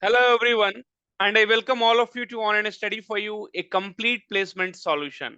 Hello everyone, and I welcome all of you to Online Study for You, a complete placement solution.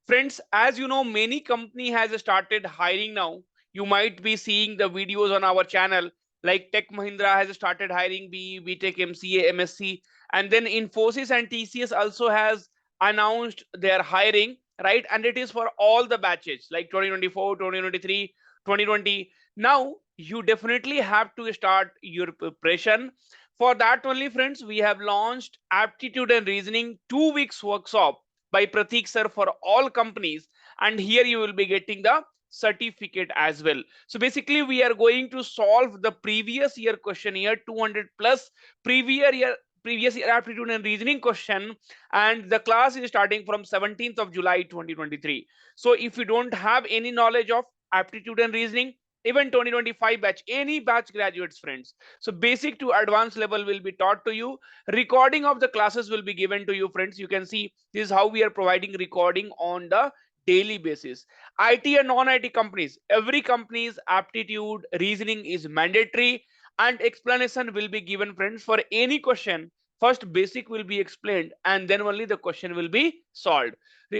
Friends, as you know, many company has started hiring now. You might be seeing the videos on our channel, like Tech Mahindra has started hiring BE, BTech, MCA, MSc, and then Infosys and TCS also has announced their hiring, right? And it is for all the batches like 2024, 2023, 2020. Now you definitely have to start your preparation. For that only, friends, we have launched Aptitude and Reasoning 2 weeks workshop by Pratik sir for all companies. And here you will be getting the certificate as well. So basically, we are going to solve the previous year question here, 200 plus previous year aptitude and reasoning question, and the class is starting from 17th of July 2023. So if you don't have any knowledge of aptitude and reasoning, even 2025 batch, any batch graduates, friends, so basic to advanced level will be taught to you. Recording of the classes will be given to you, friends. You can see this is how we are providing recording on the daily basis. IT and non-IT companies, every company's aptitude reasoning is mandatory, and explanation will be given, friends, for any question. First basic will be explained and then only the question will be solved,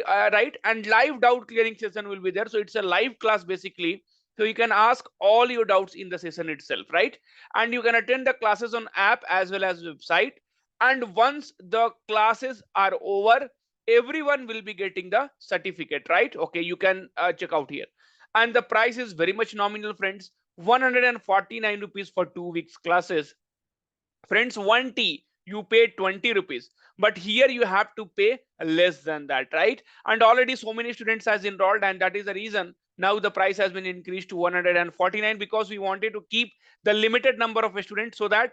right? And live doubt clearing session will be there, so it's a live class basically. So you can ask all your doubts in the session itself, right? And you can attend the classes on app as well as website. And once the classes are over, everyone will be getting the certificate, right? Okay, you can check out here. And the price is very much nominal, friends. 149 rupees for 2 weeks classes. Friends, 1T you pay 20 rupees, but here you have to pay less than that, right? And already so many students has enrolled, and that is the reason now the price has been increased to 149, because we wanted to keep the limited number of students so that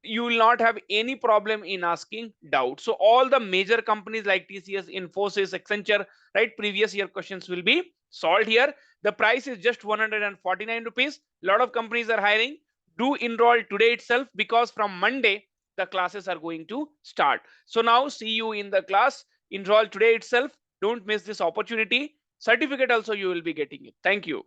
you will not have any problem in asking doubts. So all the major companies like TCS, Infosys, Accenture, right, previous year questions will be solved here. The price is just 149 rupees. A lot of companies are hiring. Do enroll today itself, because from Monday the classes are going to start. So now see you in the class. Enroll today itself. Don't miss this opportunity. Certificate also you will be getting it. Thank you.